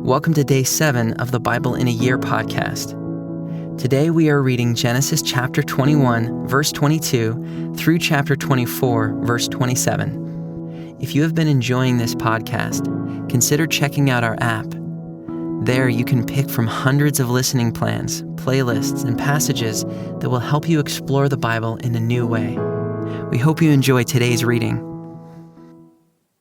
Welcome to Day 7 of the Bible in a Year podcast. Today we are reading Genesis chapter 21, verse 22, through chapter 24, verse 27. If you have been enjoying this podcast, consider checking out our app. There you can pick from hundreds of listening plans, playlists, and passages that will help you explore the Bible in a new way. We hope you enjoy today's reading.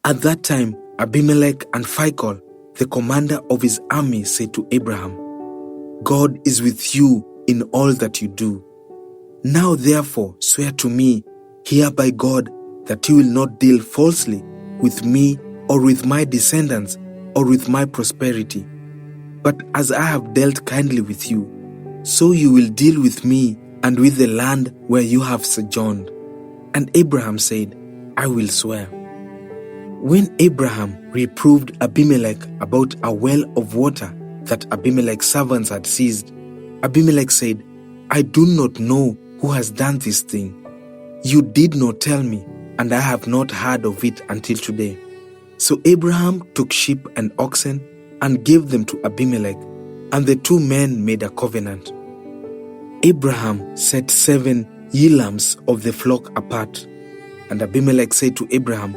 At that time, Abimelech and Phicol, the commander of his army, said to Abraham, God is with you in all that you do. Now therefore swear to me here by God that you will not deal falsely with me or with my descendants or with my prosperity. But as I have dealt kindly with you, so you will deal with me and with the land where you have sojourned. And Abraham said, I will swear. When Abraham reproved Abimelech about a well of water that Abimelech's servants had seized, Abimelech said, I do not know who has done this thing. You did not tell me, and I have not heard of it until today. So Abraham took sheep and oxen and gave them to Abimelech, and the two men made a covenant. Abraham set 7 ewe-lambs of the flock apart, and Abimelech said to Abraham,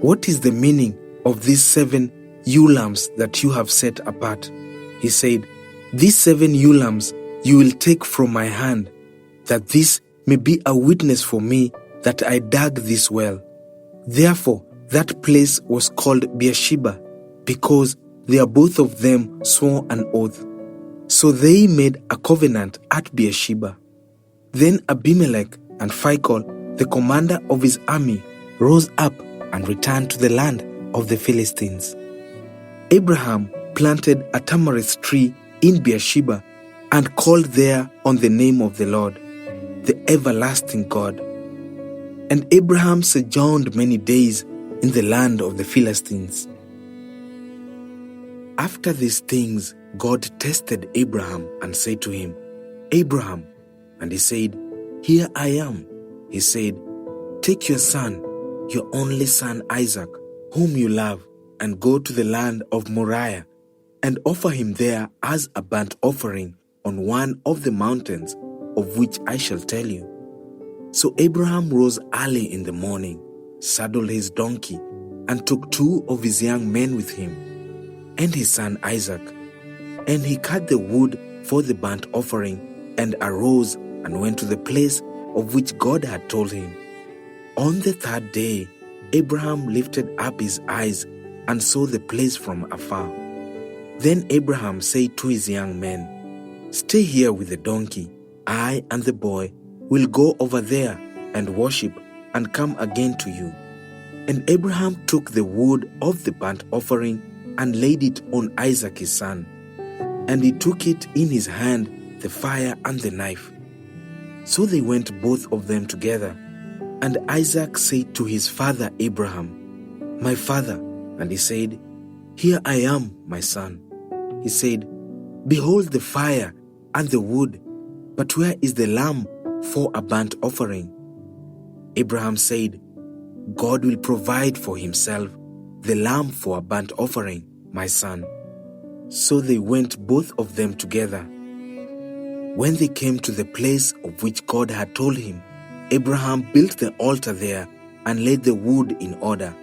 What is the meaning of these 7 ewe-lambs that you have set apart? He said, These 7 ewe-lambs you will take from my hand, that this may be a witness for me that I dug this well. Therefore that place was called Beersheba, because they are both of them swore an oath. So they made a covenant at Beersheba. Then Abimelech and Phicol, the commander of his army, rose up and returned to the land of the Philistines. Abraham planted a tamarisk tree in Beersheba and called there on the name of the Lord, the everlasting God. And Abraham sojourned many days in the land of the Philistines. After these things, God tested Abraham and said to him, Abraham, and he said, Here I am. He said, Take your son, your only son Isaac, whom you love, and go to the land of Moriah, and offer him there as a burnt offering on one of the mountains of which I shall tell you. So Abraham rose early in the morning, saddled his donkey, and took 2 of his young men with him, and his son Isaac. And he cut the wood for the burnt offering, and arose and went to the place of which God had told him. On the 3rd day, Abraham lifted up his eyes and saw the place from afar. Then Abraham said to his young men, Stay here with the donkey. I and the boy will go over there and worship and come again to you. And Abraham took the wood of the burnt offering and laid it on Isaac his son. And he took it in his hand, the fire and the knife. So they went both of them together. And Isaac said to his father Abraham, My father. And he said, Here I am, my son. He said, Behold the fire and the wood, but where is the lamb for a burnt offering? Abraham said, God will provide for himself the lamb for a burnt offering, my son. So they went both of them together. When they came to the place of which God had told him, Abraham built the altar there and laid the wood in order,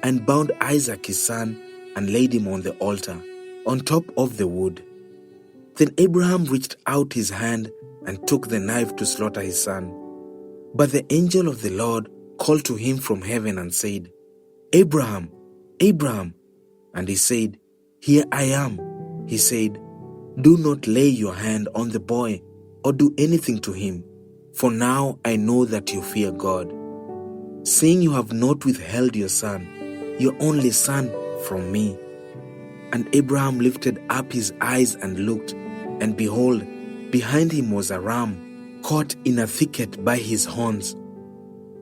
and bound Isaac his son and laid him on the altar, on top of the wood. Then Abraham reached out his hand and took the knife to slaughter his son. But the angel of the Lord called to him from heaven and said, Abraham, Abraham. And he said, Here I am. He said, Do not lay your hand on the boy or do anything to him, for now I know that you fear God, seeing you have not withheld your son, your only son, from me. And Abraham lifted up his eyes and looked, and behold, behind him was a ram caught in a thicket by his horns.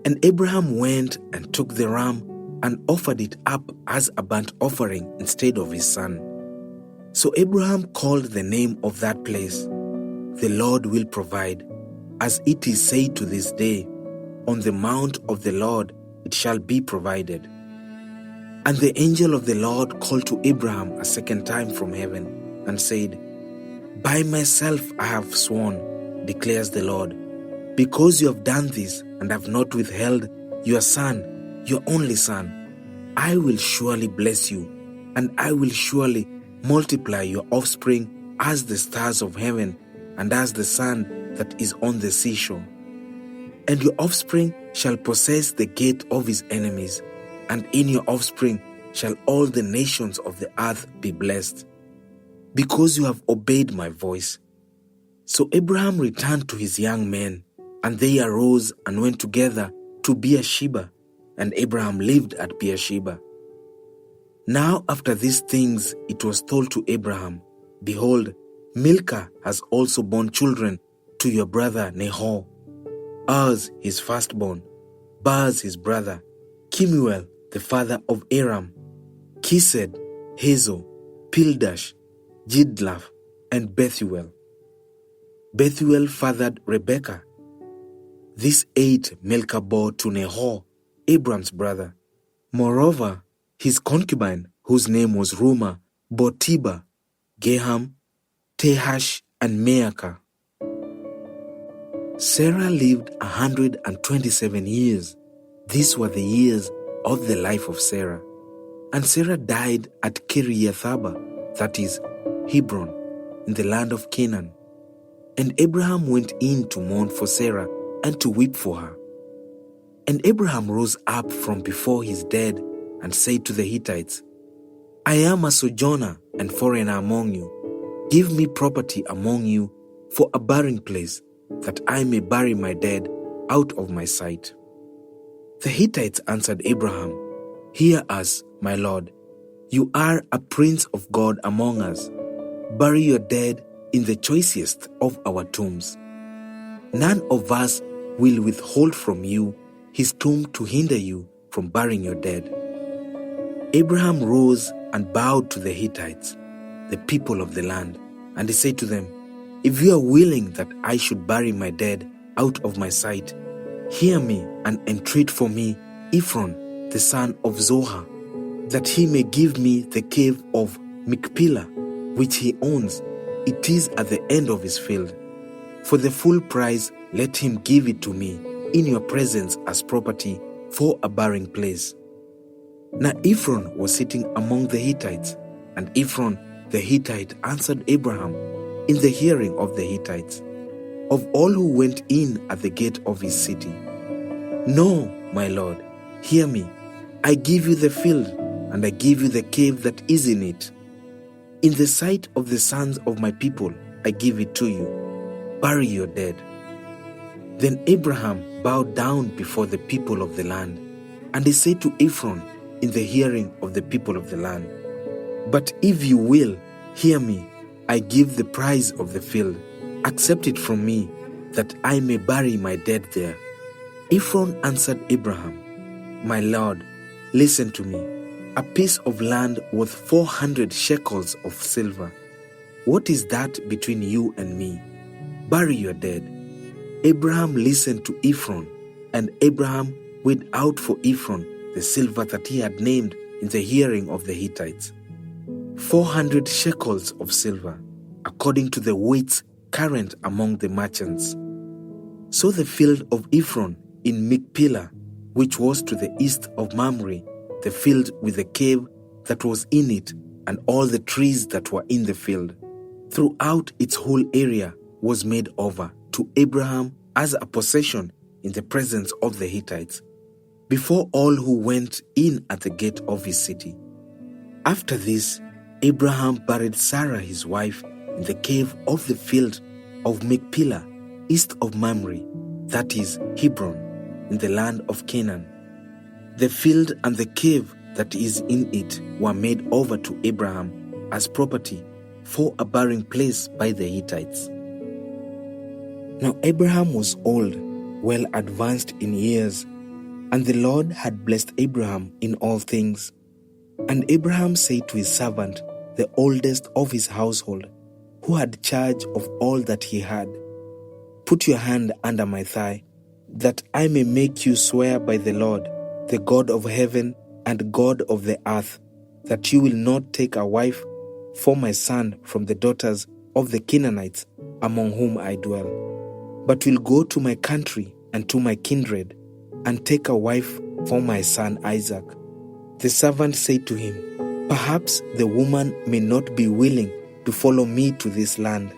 And Abraham went and took the ram and offered it up as a burnt offering instead of his son. So Abraham called the name of that place, The Lord will provide, as it is said to this day, On the mount of the Lord it shall be provided. And the angel of the Lord called to Abraham a second time from heaven and said, By myself I have sworn, declares the Lord, because you have done this and have not withheld your son, your only son, I will surely bless you, and I will surely multiply your offspring as the stars of heaven and as the sand that is on the seashore. And your offspring shall possess the gate of his enemies, and in your offspring shall all the nations of the earth be blessed, because you have obeyed my voice. So Abraham returned to his young men, and they arose and went together to Beersheba, and Abraham lived at Beersheba. Now after these things it was told to Abraham, Behold, Milcah has also borne children to your brother Nahor, Uz his firstborn, Buz his brother, Kemuel the father of Aram, Kesed, Hazo, Pildash, Jidlaph, and Bethuel. Bethuel fathered Rebekah. These 8 Milcah bore to Nahor, Abram's brother. Moreover, his concubine, whose name was Rumah, bore Tiba, Gaham, Tehash, and Maacah. Sarah lived 127 years. These were the years of the life of Sarah. And Sarah died at Kiriath-arba, that is, Hebron, in the land of Canaan. And Abraham went in to mourn for Sarah and to weep for her. And Abraham rose up from before his dead and said to the Hittites, I am a sojourner and foreigner among you. Give me property among you for a burying place, that I may bury my dead out of my sight. The Hittites answered Abraham, Hear us, my lord. You are a prince of God among us. Bury your dead in the choicest of our tombs. None of us will withhold from you his tomb to hinder you from burying your dead. Abraham rose and bowed to the Hittites, the people of the land, and he said to them, If you are willing that I should bury my dead out of my sight, hear me and entreat for me Ephron, the son of Zohar, that he may give me the cave of Machpelah, which he owns. It is at the end of his field. For the full price, let him give it to me in your presence as property for a burying place. Now Ephron was sitting among the Hittites, and Ephron the Hittite answered Abraham in the hearing of the Hittites, of all who went in at the gate of his city. No, my lord, hear me. I give you the field, and I give you the cave that is in it. In the sight of the sons of my people, I give it to you. Bury your dead. Then Abraham bowed down before the people of the land, and he said to Ephron in the hearing of the people of the land, But if you will, hear me, I give the price of the field. Accept it from me, that I may bury my dead there. Ephron answered Abraham, My lord, listen to me. A piece of land worth 400 shekels of silver. What is that between you and me? Bury your dead. Abraham listened to Ephron, and Abraham weighed out for Ephron the silver that he had named in the hearing of the Hittites. 400 shekels of silver, according to the weights current among the merchants. So the field of Ephron in Machpelah, which was to the east of Mamre, the field with the cave that was in it, and all the trees that were in the field, throughout its whole area was made over to Abraham as a possession in the presence of the Hittites, before all who went in at the gate of his city. After this, Abraham buried Sarah his wife in the cave of the field of Machpelah, east of Mamre, that is Hebron, in the land of Canaan. The field and the cave that is in it were made over to Abraham as property for a burying place by the Hittites. Now Abraham was old, well advanced in years, and the Lord had blessed Abraham in all things. And Abraham said to his servant, the oldest of his household, who had charge of all that he had, Put your hand under my thigh, that I may make you swear by the Lord, the God of heaven, and God of the earth, that you will not take a wife for my son from the daughters of the Canaanites among whom I dwell, but will go to my country and to my kindred, and take a wife for my son Isaac. The servant said to him, Perhaps the woman may not be willing to follow me to this land.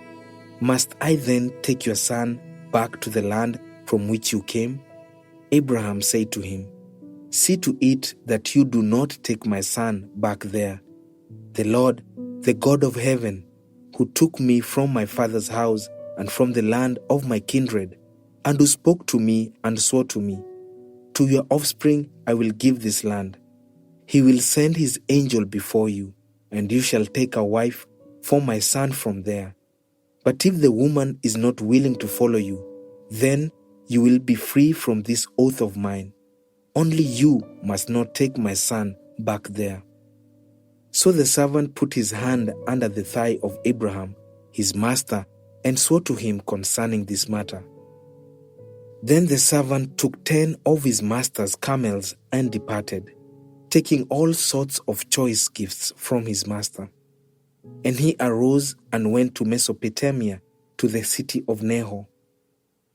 Must I then take your son back to the land from which you came? Abraham said to him, See to it that you do not take my son back there. The Lord, the God of heaven, who took me from my father's house and from the land of my kindred, and who spoke to me and swore to me, To your offspring I will give this land. He will send his angel before you, and you shall take a wife for my son from there. But if the woman is not willing to follow you, then you will be free from this oath of mine. Only you must not take my son back there. So the servant put his hand under the thigh of Abraham, his master, and swore to him concerning this matter. Then the servant took 10 of his master's camels and departed, taking all sorts of choice gifts from his master. And he arose and went to Mesopotamia, to the city of Nahor.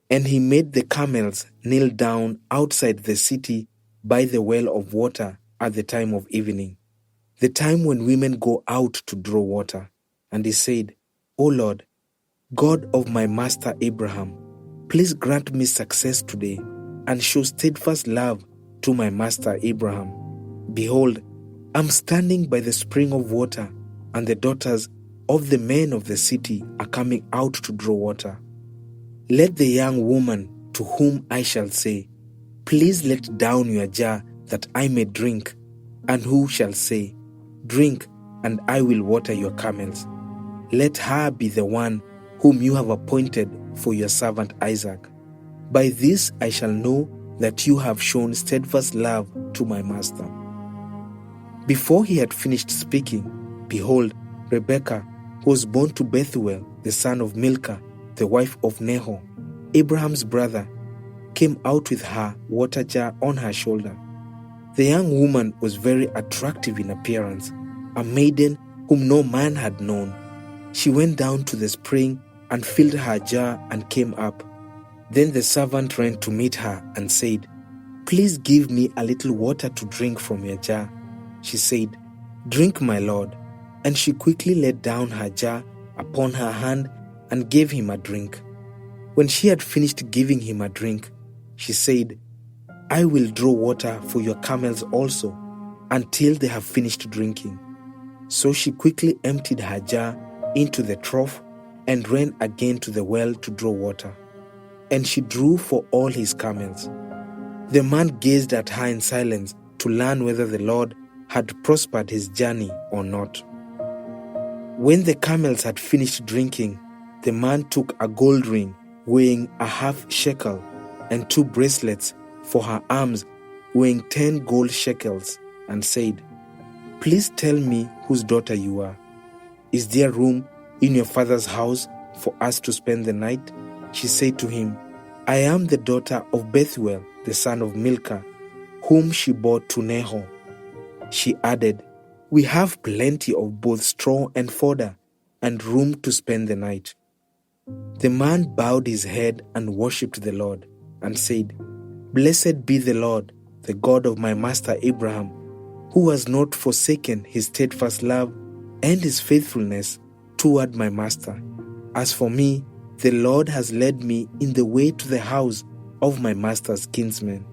And he made the camels kneel down outside the city by the well of water at the time of evening, the time when women go out to draw water. And he said, O Lord, God of my master Abraham, please grant me success today, and show steadfast love to my master Abraham. Behold, I'm standing by the spring of water, and the daughters of the men of the city are coming out to draw water. Let the young woman to whom I shall say, Please let down your jar that I may drink, and who shall say, Drink, and I will water your camels. Let her be the one whom you have appointed for your servant Isaac. By this I shall know that you have shown steadfast love to my master. Before he had finished speaking, behold, Rebekah, who was born to Bethuel, the son of Milcah, the wife of Nahor, Abraham's brother, came out with her water jar on her shoulder. The young woman was very attractive in appearance, a maiden whom no man had known. She went down to the spring and filled her jar and came up. Then the servant ran to meet her and said, Please give me a little water to drink from your jar. She said, Drink, my lord. And she quickly let down her jar upon her hand and gave him a drink. When she had finished giving him a drink, she said, I will draw water for your camels also, until they have finished drinking. So she quickly emptied her jar into the trough and ran again to the well to draw water. And she drew for all his camels. The man gazed at her in silence to learn whether the Lord had prospered his journey or not. When the camels had finished drinking, the man took a gold ring weighing a half shekel and 2 bracelets for her arms weighing 10 gold shekels and said, Please tell me whose daughter you are. Is there room in your father's house for us to spend the night? She said to him, I am the daughter of Bethuel, the son of Milcah, whom she bore to Nahor. She added, We have plenty of both straw and fodder, and room to spend the night. The man bowed his head and worshipped the Lord, and said, Blessed be the Lord, the God of my master Abraham, who has not forsaken his steadfast love and his faithfulness toward my master. As for me, the Lord has led me in the way to the house of my master's kinsman.